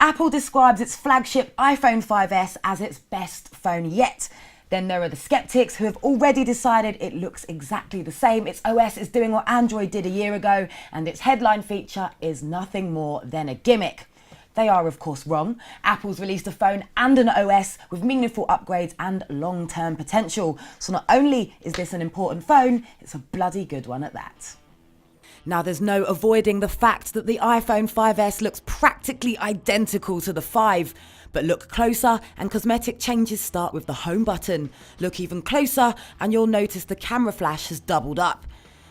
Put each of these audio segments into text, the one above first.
Apple describes its flagship iPhone 5S as its best phone yet. Then there are the skeptics who have already decided it looks exactly the same. Its OS is doing what Android did a year ago, and its headline feature is nothing more than a gimmick. They are, of course, wrong. Apple's released a phone and an OS with meaningful upgrades and long-term potential. So not only is this an important phone, it's a bloody good one at that. Now, there's no avoiding the fact that the iPhone 5S looks practically identical to the 5. But look closer and cosmetic changes start with the home button. Look even closer and you'll notice the camera flash has doubled up.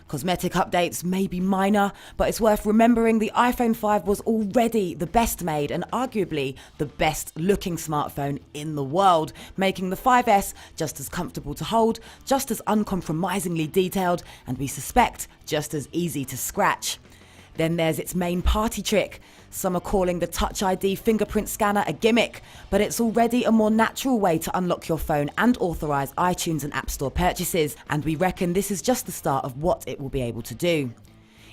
Cosmetic updates may be minor, but it's worth remembering the iPhone 5 was already the best made and arguably the best looking smartphone in the world, making the 5S just as comfortable to hold, just as uncompromisingly detailed, and we suspect just as easy to scratch. Then there's its main party trick. Some are calling the Touch ID fingerprint scanner a gimmick, but it's already a more natural way to unlock your phone and authorise iTunes and App Store purchases, and we reckon this is just the start of what it will be able to do.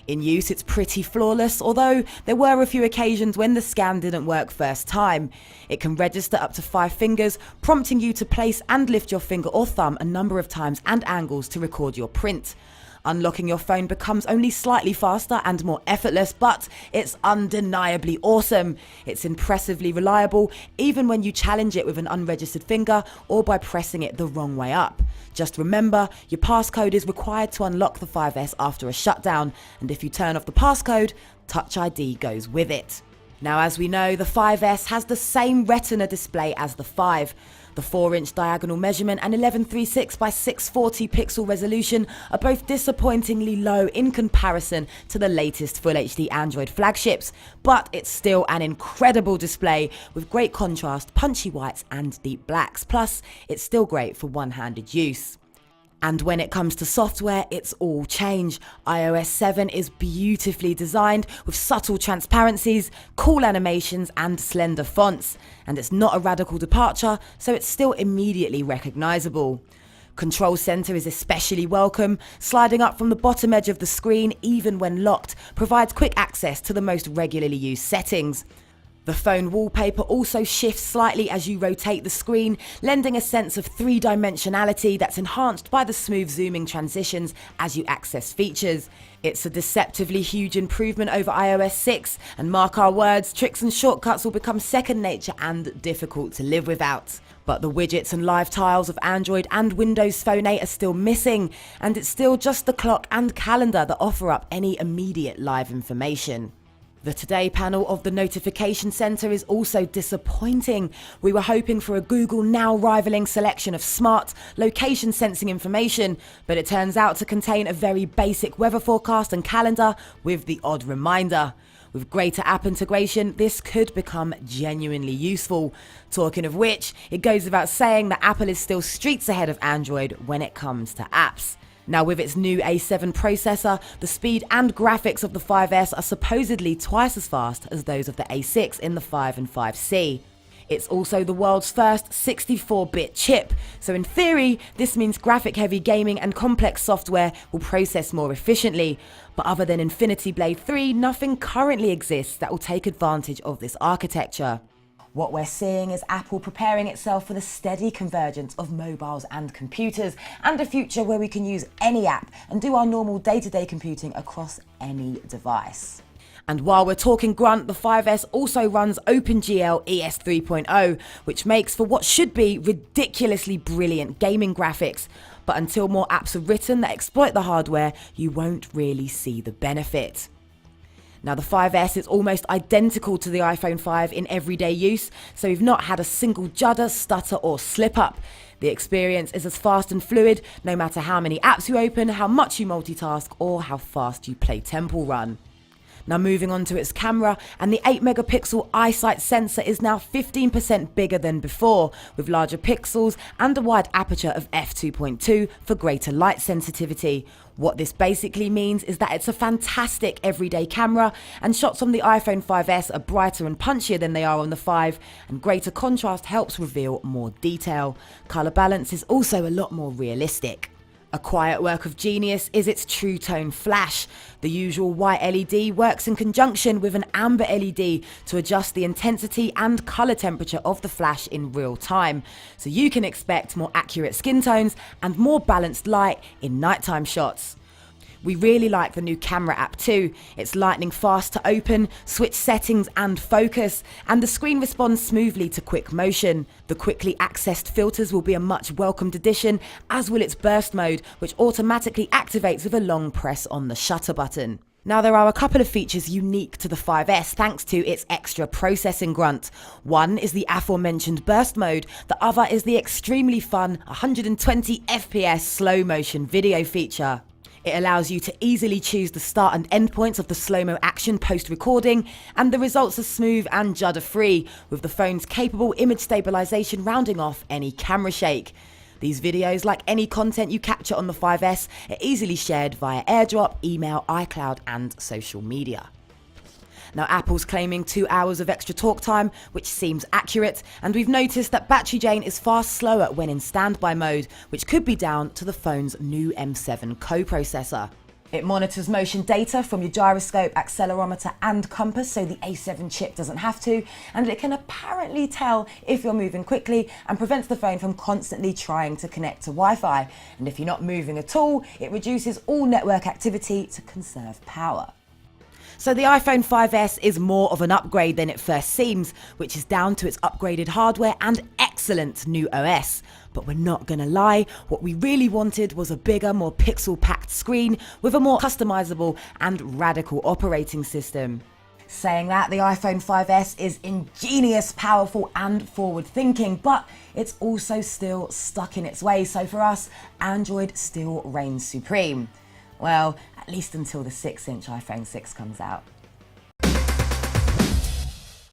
In use, it's pretty flawless, although there were a few occasions when the scan didn't work first time. It can register up to 5 fingers, prompting you to place and lift your finger or thumb a number of times and angles to record your print. Unlocking your phone becomes only slightly faster and more effortless, but it's undeniably awesome. It's impressively reliable, even when you challenge it with an unregistered finger or by pressing it the wrong way up. Just remember, your passcode is required to unlock the 5S after a shutdown, and if you turn off the passcode, Touch ID goes with it. Now, as we know, the 5S has the same Retina display as the 5. The 4-inch diagonal measurement and 1136 by 640 pixel resolution are both disappointingly low in comparison to the latest Full HD Android flagships, but it's still an incredible display with great contrast, punchy whites and deep blacks. Plus, it's still great for one-handed use. And when it comes to software, it's all change. iOS 7 is beautifully designed with subtle transparencies, cool animations and slender fonts. And it's not a radical departure, so it's still immediately recognizable. Control Center is especially welcome. Sliding up from the bottom edge of the screen, even when locked, provides quick access to the most regularly used settings. The phone wallpaper also shifts slightly as you rotate the screen, lending a sense of three-dimensionality that's enhanced by the smooth zooming transitions as you access features. It's a deceptively huge improvement over iOS 6, and mark our words, tricks and shortcuts will become second nature and difficult to live without. But the widgets and live tiles of Android and Windows Phone 8 are still missing, and it's still just the clock and calendar that offer up any immediate live information. The Today panel of the Notification Center is also disappointing. We were hoping for a Google Now rivaling selection of smart, location sensing information, but it turns out to contain a very basic weather forecast and calendar with the odd reminder. With greater app integration, this could become genuinely useful. Talking of which, it goes without saying that Apple is still streets ahead of Android when it comes to apps. Now, with its new A7 processor, the speed and graphics of the 5S are supposedly twice as fast as those of the A6 in the 5 and 5C. It's also the world's first 64-bit chip, so in theory, this means graphic-heavy gaming and complex software will process more efficiently. But other than Infinity Blade 3, nothing currently exists that will take advantage of this architecture. What we're seeing is Apple preparing itself for the steady convergence of mobiles and computers, and a future where we can use any app and do our normal day-to-day computing across any device. And while we're talking grunt, the 5S also runs OpenGL ES 3.0, which makes for what should be ridiculously brilliant gaming graphics. But until more apps are written that exploit the hardware, you won't really see the benefit. Now, the 5S is almost identical to the iPhone 5 in everyday use, so we've not had a single judder, stutter or slip up. The experience is as fast and fluid, no matter how many apps you open, how much you multitask or how fast you play Temple Run. Now, moving on to its camera, and the 8-megapixel eyesight sensor is now 15% bigger than before, with larger pixels and a wide aperture of f2.2 for greater light sensitivity. What this basically means is that it's a fantastic everyday camera, and shots on the iPhone 5S are brighter and punchier than they are on the 5, and greater contrast helps reveal more detail. Colour balance is also a lot more realistic. A quiet work of genius is its True Tone flash. The usual white LED works in conjunction with an amber LED to adjust the intensity and colour temperature of the flash in real time, so you can expect more accurate skin tones and more balanced light in nighttime shots. We really like the new camera app too. It's lightning fast to open, switch settings and focus, and the screen responds smoothly to quick motion. The quickly accessed filters will be a much welcomed addition, as will its burst mode, which automatically activates with a long press on the shutter button. Now, there are a couple of features unique to the 5S thanks to its extra processing grunt. One is the aforementioned burst mode, the other is the extremely fun 120 FPS slow motion video feature. It allows you to easily choose the start and end points of the slow-mo action post-recording, and the results are smooth and judder-free, with the phone's capable image stabilization rounding off any camera shake. These videos, like any content you capture on the 5S, are easily shared via AirDrop, email, iCloud, and social media. Now, Apple's claiming 2 hours of extra talk time, which seems accurate, and we've noticed that battery drain is far slower when in standby mode, which could be down to the phone's new M7 co-processor. It monitors motion data from your gyroscope, accelerometer and compass, so the A7 chip doesn't have to, and it can apparently tell if you're moving quickly and prevents the phone from constantly trying to connect to Wi-Fi. And if you're not moving at all, it reduces all network activity to conserve power. So the iPhone 5S is more of an upgrade than it first seems, which is down to its upgraded hardware and excellent new OS. But we're not gonna lie, what we really wanted was a bigger, more pixel-packed screen with a more customizable and radical operating system. Saying that, the iPhone 5S is ingenious, powerful and forward-thinking, but it's also still stuck in its ways. So for us, Android still reigns supreme. Well, at least until the 6-inch iPhone 6 comes out.